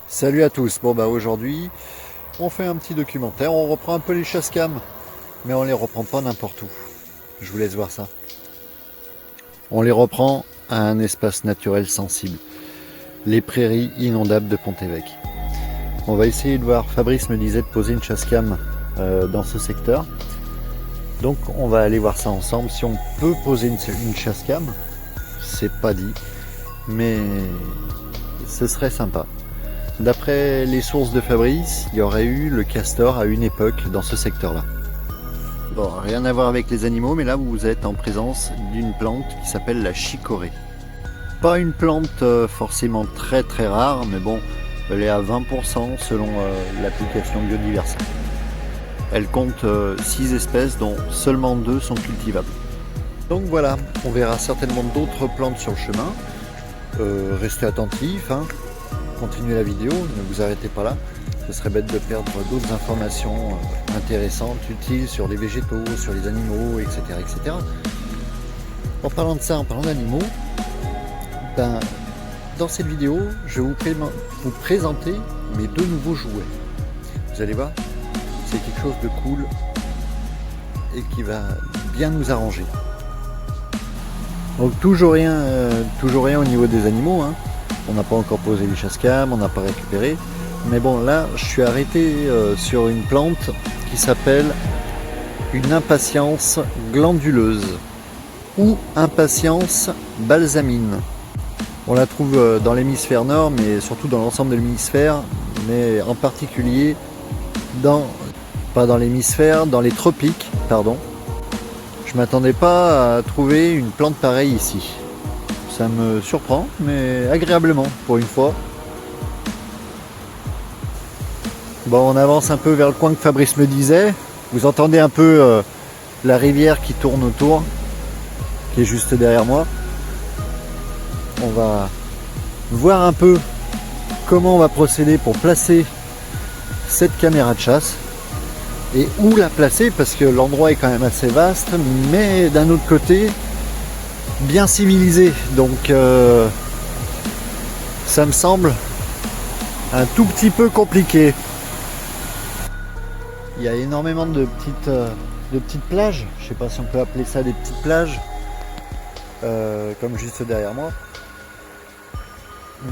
Salut à tous, bon bah aujourd'hui on fait un petit documentaire, on reprend un peu les chasse-cam, mais on les reprend pas n'importe où. Je vous laisse voir ça. On les reprend à un espace naturel sensible, les prairies inondables de Pont-Évêque. On va essayer de voir, Fabrice me disait de poser une chasse-cam dans ce secteur. Donc on va aller voir ça ensemble, si on peut poser une chasse-cam, c'est pas dit, mais ce serait sympa. D'après les sources de Fabrice, il y aurait eu le castor à une époque dans ce secteur-là. Bon, rien à voir avec les animaux, mais là vous êtes en présence d'une plante qui s'appelle la chicorée. Pas une plante forcément très très rare, mais bon, elle est à 20% selon l'application biodiversité. Elle compte 6 espèces dont seulement 2 sont cultivables. Donc voilà, on verra certainement d'autres plantes sur le chemin. Restez attentifs, hein. Continuez la vidéo, ne vous arrêtez pas là, ce serait bête de perdre d'autres informations intéressantes, utiles sur les végétaux, sur les animaux, etc. etc. En parlant de ça, en parlant d'animaux, dans cette vidéo, je vais vous présenter mes 2 nouveaux jouets. Vous allez voir, c'est quelque chose de cool et qui va bien nous arranger. Donc toujours rien au niveau des animaux, hein. On n'a pas encore posé les chasse-cam, on n'a pas récupéré. Mais bon, là, je suis arrêté sur une plante qui s'appelle une impatience glanduleuse ou impatience balsamine. On la trouve dans l'hémisphère nord, mais surtout dans l'ensemble de l'hémisphère, mais en particulier pas dans l'hémisphère, dans les tropiques, pardon. Je m'attendais pas à trouver une plante pareille ici. Ça me surprend, mais agréablement pour une fois. Bon, on avance un peu vers le coin que Fabrice me disait. Vous entendez un peu la rivière qui tourne autour, qui est juste derrière moi. On va voir un peu comment on va procéder pour placer cette caméra de chasse et où la placer, parce que l'endroit est quand même assez vaste, mais d'un autre côté bien civilisé, donc ça me semble un tout petit peu compliqué. Il y a énormément de petites plages, je sais pas si on peut appeler ça des petites plages, comme juste derrière moi,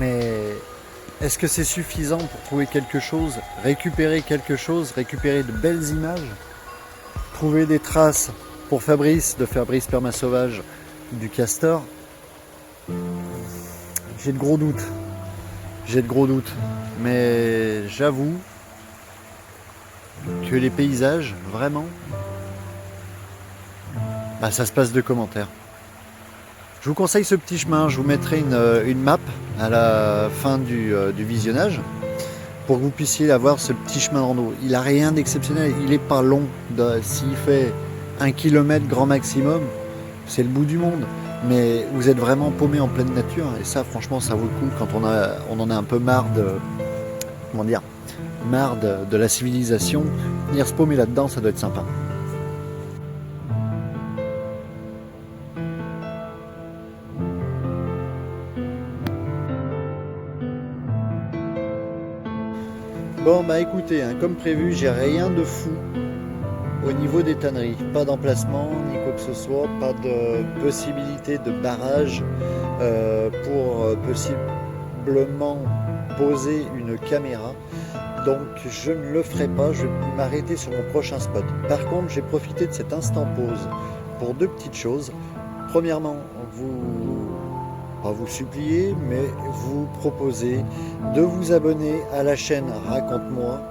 mais est-ce que c'est suffisant pour trouver quelque chose, récupérer de belles images, trouver des traces pour Fabrice, de Fabrice Permasauvage, du castor? J'ai de gros doutes, mais j'avoue que les paysages, vraiment, ça se passe de commentaires. Je vous conseille ce petit chemin, je vous mettrai une map à la fin du visionnage pour que vous puissiez avoir ce petit chemin de rando. Il n'a rien d'exceptionnel, il n'est pas long, s'il fait 1 km grand maximum, c'est le bout du monde. Mais vous êtes vraiment paumé en pleine nature, et ça franchement ça vaut le coup quand on en a un peu marre de la civilisation. Venir se paumer là-dedans, ça doit être sympa. Bon écoutez, hein, comme prévu, j'ai rien de fou au niveau des tanneries, pas d'emplacement ni quoi que ce soit, pas de possibilité de barrage pour possiblement poser une caméra. Donc je ne le ferai pas, je vais m'arrêter sur mon prochain spot. Par contre, j'ai profité de cet instant pause pour 2 petites choses. Premièrement, pas vous supplier, mais vous proposer de vous abonner à la chaîne Raconte-moi,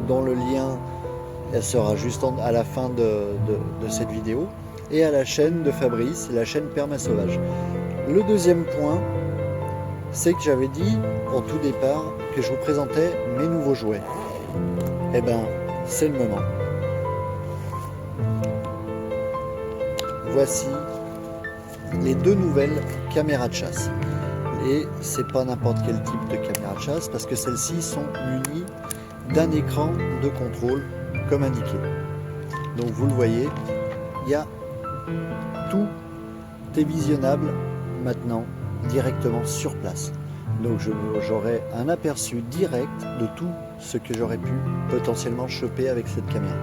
dont le lien sera juste à la fin de cette vidéo, et à la chaîne de Fabrice, la chaîne Permasauvage. Le deuxième point, c'est que j'avais dit au tout départ que je vous présentais mes nouveaux jouets. Eh ben, c'est le moment. Voici les 2 nouvelles caméras de chasse. Et c'est pas n'importe quel type de caméra de chasse, parce que celles-ci sont munies d'un écran de contrôle comme indiqué. Donc vous le voyez, tout est visionnable maintenant directement sur place. Donc j'aurai un aperçu direct de tout ce que j'aurais pu potentiellement choper avec cette caméra.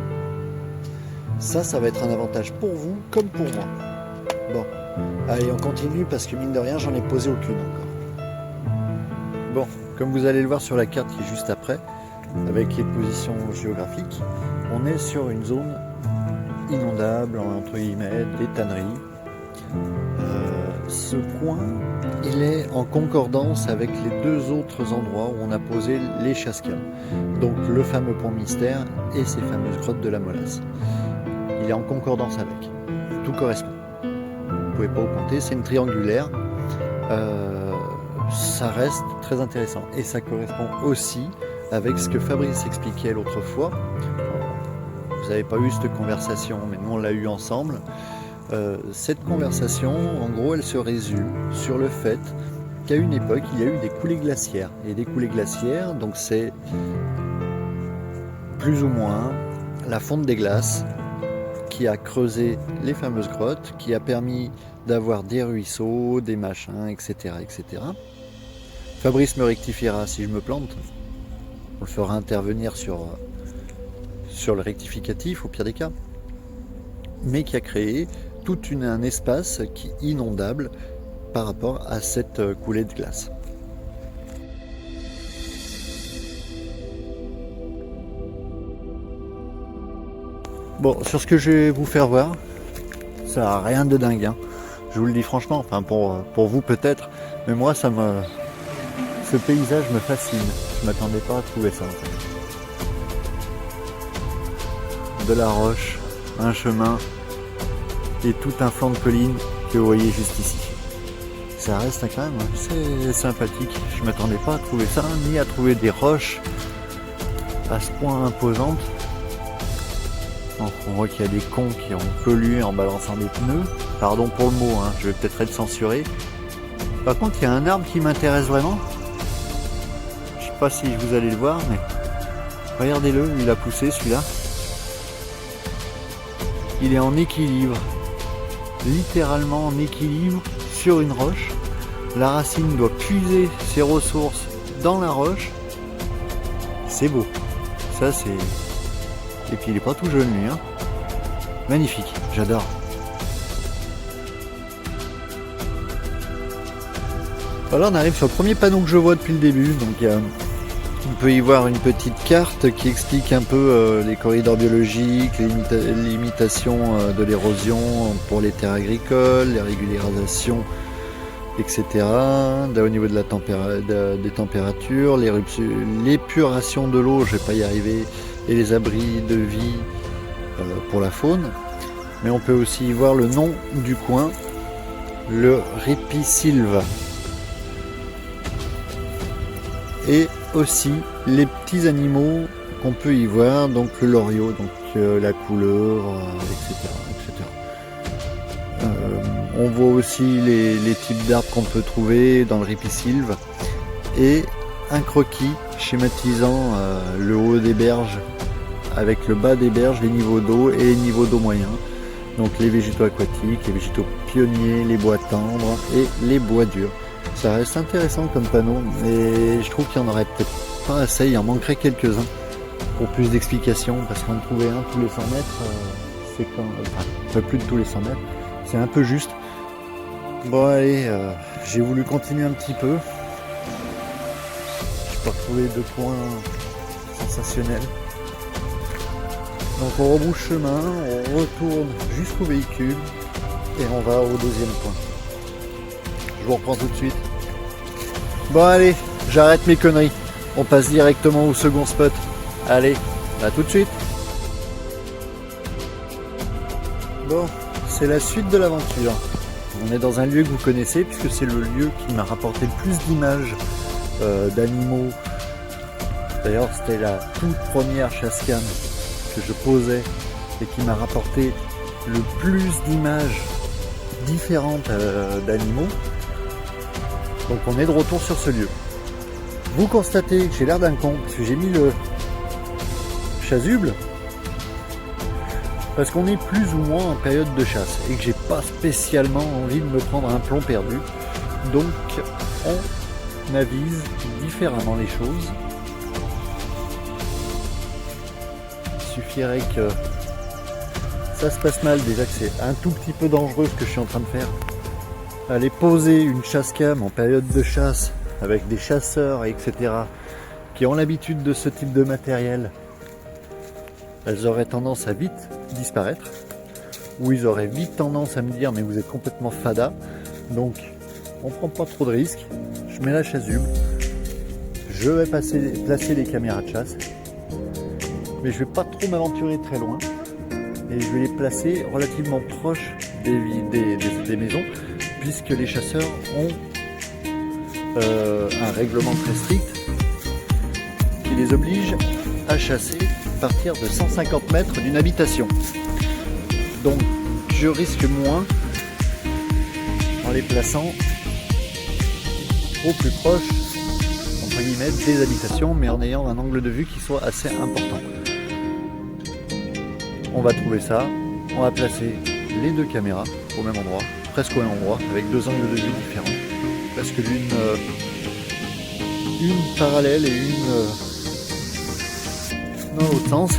Ça va être un avantage pour vous comme pour moi. Bon, allez, on continue parce que mine de rien, j'en ai posé aucune encore. Bon, comme vous allez le voir sur la carte qui est juste après, avec les positions géographiques, on est sur une zone inondable, entre guillemets, des tanneries. Ce coin, il est en concordance avec les deux autres endroits où on a posé les chasse-cam. Donc le fameux pont Mystère et ces fameuses grottes de la Molasse. Il est en concordance avec. Tout correspond. Vous ne pouvez pas vous compter, c'est une triangulaire. Ça reste très intéressant. Et ça correspond aussi avec ce que Fabrice expliquait l'autre fois. Vous n'avez pas eu cette conversation, mais nous on l'a eu ensemble. Cette conversation, en gros, elle se résume sur le fait qu'à une époque, il y a eu des coulées glaciaires. Et des coulées glaciaires, donc c'est plus ou moins la fonte des glaces qui a creusé les fameuses grottes, qui a permis d'avoir des ruisseaux, des machins, etc., etc. Fabrice me rectifiera si je me plante. On le fera intervenir sur le rectificatif, au pire des cas. Mais qui a créé tout un espace qui est inondable par rapport à cette coulée de glace. Bon, sur ce que je vais vous faire voir, ça n'a rien de dingue, hein. Je vous le dis franchement, enfin pour vous peut-être, mais moi ce paysage me fascine. Je m'attendais pas à trouver ça en fait. De la roche, un chemin et tout un flanc de colline que vous voyez juste ici. Ça reste quand même assez sympathique. Je ne m'attendais pas à trouver ça, ni à trouver des roches à ce point imposantes. Donc on voit qu'il y a des cons qui ont pollué en balançant des pneus. Pardon pour le mot, hein, je vais peut-être être censuré. Par contre, il y a un arbre qui m'intéresse vraiment. Je sais pas si vous allez le voir, mais regardez-le, il a poussé celui-là. Il est en équilibre, littéralement en équilibre sur une roche. La racine doit puiser ses ressources dans la roche. C'est beau. Ça c'est... Et puis il est pas tout jeune lui, hein. Magnifique, j'adore. Voilà, on arrive sur le premier panneau que je vois depuis le début. Donc on peut y voir une petite carte qui explique un peu les corridors biologiques, les limitations de l'érosion pour les terres agricoles, les régularisations, etc. Au niveau de la des températures, l'épuration de l'eau, je vais pas y arriver, et les abris de vie pour la faune. Mais on peut aussi y voir le nom du coin, le Ripisylve. Et aussi les petits animaux qu'on peut y voir, donc le loriot, donc la couleur, etc. On voit aussi les types d'arbres qu'on peut trouver dans le Ripisylve et un croquis schématisant le haut des berges avec le bas des berges, les niveaux d'eau et les niveaux d'eau moyens. Donc les végétaux aquatiques, les végétaux pionniers, les bois tendres et les bois durs. Ça reste intéressant comme panneau, mais je trouve qu'il n'y en aurait peut-être pas assez, il en manquerait quelques-uns pour plus d'explications, parce qu'en trouver un tous les 100 mètres, c'est quand enfin, plus de tous les 100 mètres, c'est un peu juste. Bon allez, j'ai voulu continuer un petit peu. Je peux retrouver deux points sensationnels. Donc on rebrousse chemin, on retourne jusqu'au véhicule et on va au deuxième point. Je vous reprends tout de suite. Bon allez, j'arrête mes conneries. On passe directement au second spot. Allez, à tout de suite. Bon, c'est la suite de l'aventure. On est dans un lieu que vous connaissez puisque c'est le lieu qui m'a rapporté le plus d'images d'animaux. D'ailleurs, c'était la toute première chasse-cam que je posais et qui m'a rapporté le plus d'images différentes d'animaux. Donc on est de retour sur ce lieu. Vous constatez que j'ai l'air d'un con parce que j'ai mis le chasuble parce qu'on est plus ou moins en période de chasse et que j'ai pas spécialement envie de me prendre un plomb perdu. Donc on m'avise différemment les choses. Il suffirait que ça se passe mal, déjà que c'est un tout petit peu dangereux ce que je suis en train de faire. Aller poser une chasse cam en période de chasse avec des chasseurs, etc., qui ont l'habitude de ce type de matériel, elles auraient tendance à vite disparaître, ou ils auraient vite tendance à me dire mais vous êtes complètement fada. Donc on prend pas trop de risques, je mets la chasuble, je vais placer les caméras de chasse, mais je vais pas trop m'aventurer très loin, et je vais les placer relativement proches des maisons, puisque les chasseurs ont un règlement très strict qui les oblige à chasser à partir de 150 mètres d'une habitation. Donc je risque moins en les plaçant au plus proche, entre guillemets, des habitations, mais en ayant un angle de vue qui soit assez important. On va trouver ça, on va placer les deux caméras au même endroit, presque au même endroit, avec deux angles de vue différents, parce que l'une parallèle et une dans l'autre sens.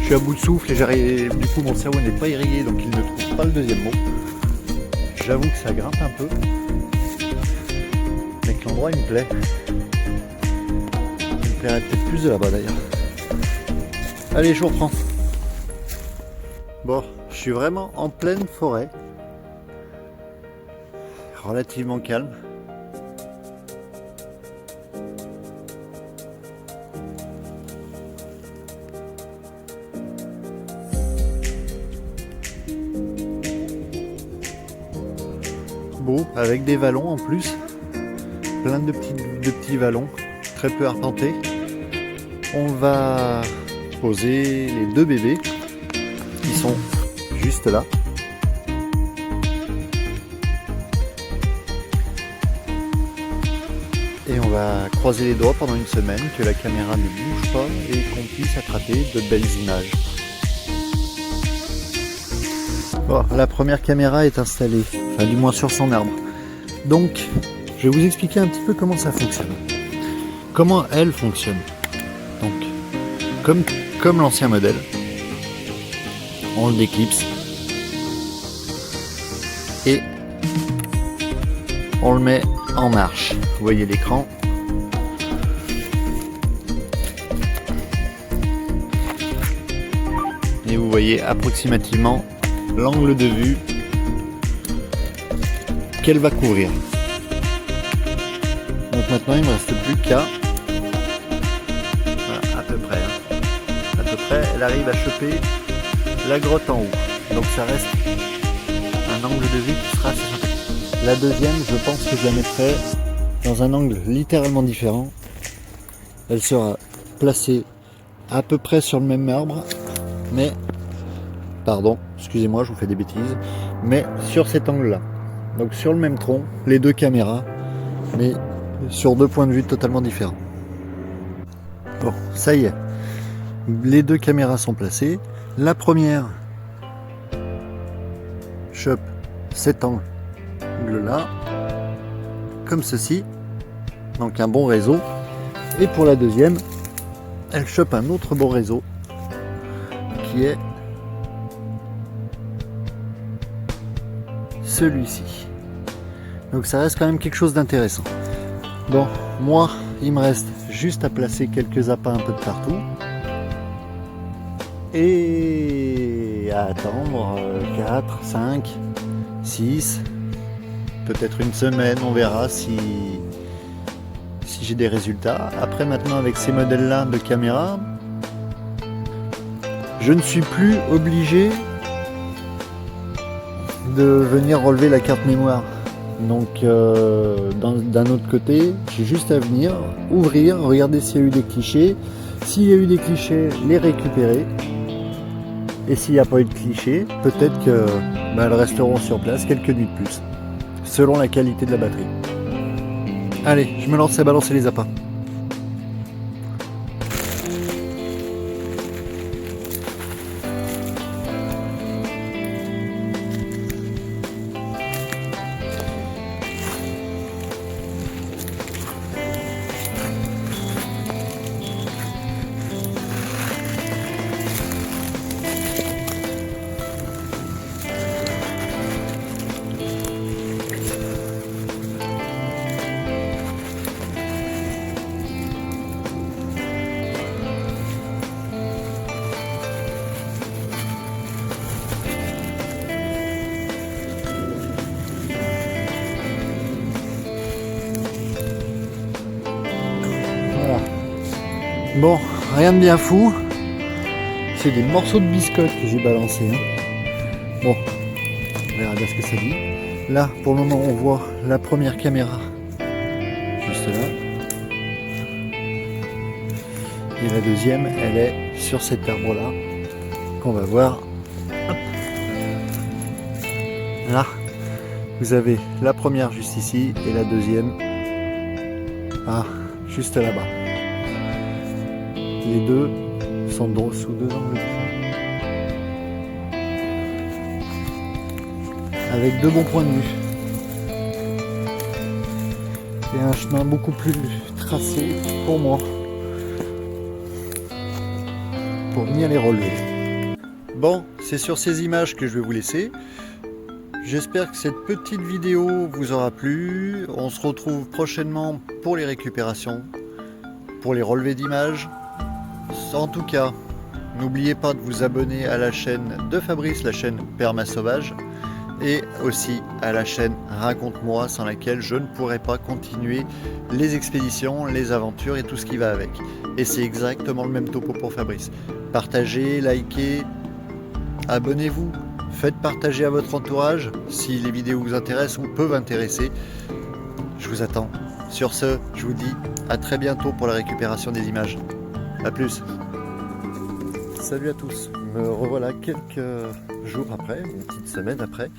Je suis à bout de souffle et du coup mon cerveau n'est pas irrigué, donc il ne trouve pas le deuxième mot. J'avoue que ça grimpe un peu, mais que l'endroit il me plaît. Il me plairait peut-être plus de là-bas d'ailleurs. Allez, je reprends. Bon, je suis vraiment en pleine forêt, relativement calme. Beau, avec des vallons en plus, plein de petits vallons, très peu arpentés. On va poser les deux bébés qui sont juste là. Et on va croiser les doigts pendant une semaine, que la caméra ne bouge pas et qu'on puisse attraper de belles images. Bon, la première caméra est installée, enfin du moins sur son arbre. Donc, je vais vous expliquer un petit peu comment ça fonctionne. Comment elle fonctionne. Donc, comme l'ancien modèle, on le déclipse et on le met en marche. Vous voyez l'écran. Et vous voyez approximativement l'angle de vue qu'elle va couvrir. Donc maintenant il ne me reste plus qu'à, voilà, à peu près, elle arrive à choper la grotte en haut. Donc ça reste un angle de vue qui sera assez sympa. La deuxième, je pense que je la mettrai dans un angle littéralement différent. Elle sera placée à peu près sur le même arbre, mais pardon, excusez-moi, je vous fais des bêtises, mais sur cet angle-là. Donc sur le même tronc, les deux caméras, mais sur deux points de vue totalement différents. Bon, ça y est, les deux caméras sont placées. La première chope cet angle-là, comme ceci, donc un bon réseau. Et pour la deuxième, elle chope un autre bon réseau, qui est celui-ci. Donc ça reste quand même quelque chose d'intéressant. Bon, moi, il me reste juste à placer quelques appâts un peu de partout et à attendre 4, 5, 6, peut-être une semaine, on verra si j'ai des résultats. Après, maintenant, avec ces modèles-là de caméra, je ne suis plus obligé de venir relever la carte mémoire. Donc d'un autre côté, j'ai juste à venir ouvrir, regarder s'il y a eu des clichés. S'il y a eu des clichés, les récupérer. Et s'il n'y a pas eu de clichés, peut-être que elles resteront sur place quelques nuits de plus, selon la qualité de la batterie. Allez, je me lance à balancer les appâts. Bon, rien de bien fou. C'est des morceaux de biscotte que j'ai balancés. Bon, on verra bien ce que ça dit. Là, pour le moment, on voit la première caméra juste là. Et la deuxième, elle est sur cet arbre-là, qu'on va voir. Hop. Là, vous avez la première juste ici et la deuxième juste là-bas. Les deux sont sous deux angles. Avec deux bons points de vue. Et un chemin beaucoup plus tracé pour moi. Pour venir les relever. Bon, c'est sur ces images que je vais vous laisser. J'espère que cette petite vidéo vous aura plu. On se retrouve prochainement pour les récupérations, pour les relevés d'images. En tout cas, n'oubliez pas de vous abonner à la chaîne de Fabrice, la chaîne Perma Sauvage, et aussi à la chaîne Raconte-moi, sans laquelle je ne pourrais pas continuer les expéditions, les aventures et tout ce qui va avec. Et c'est exactement le même topo pour Fabrice. Partagez, likez, abonnez-vous, faites partager à votre entourage si les vidéos vous intéressent ou peuvent intéresser. Je vous attends. Sur ce, je vous dis à très bientôt pour la récupération des images. A plus. Salut à tous. Me revoilà quelques jours après, une petite semaine après,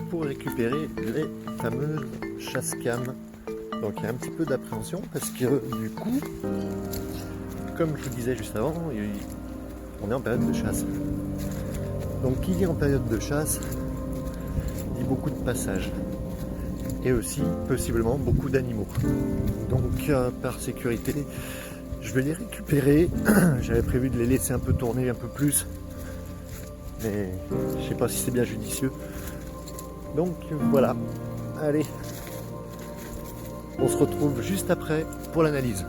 pour récupérer les fameuses chasse-cam. Donc il y a un petit peu d'appréhension parce que du coup, comme je vous disais juste avant, on est en période de chasse. Donc qui dit en période de chasse dit beaucoup de passages et aussi possiblement beaucoup d'animaux. Donc par sécurité, je vais les récupérer. J'avais prévu de les laisser un peu tourner un peu plus, mais je sais pas si c'est bien judicieux. Donc voilà, allez, on se retrouve juste après pour l'analyse.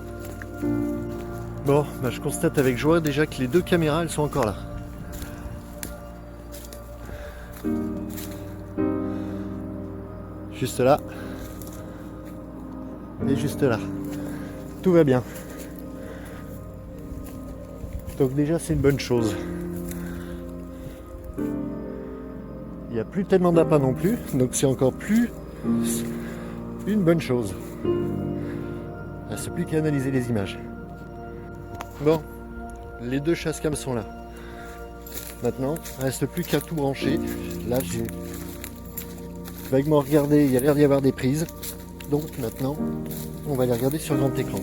Bon, je constate avec joie déjà que les deux caméras elles sont encore là. Juste là et juste là, tout va bien. Donc déjà c'est une bonne chose. Il n'y a plus tellement d'appâts non plus, donc c'est encore plus une bonne chose. Il ne reste plus qu'à analyser les images. Bon, les deux chasse-cam sont là. Maintenant, il ne reste plus qu'à tout brancher. Là j'ai vaguement regardé, il y a l'air d'y avoir des prises. Donc maintenant, on va les regarder sur grand écran.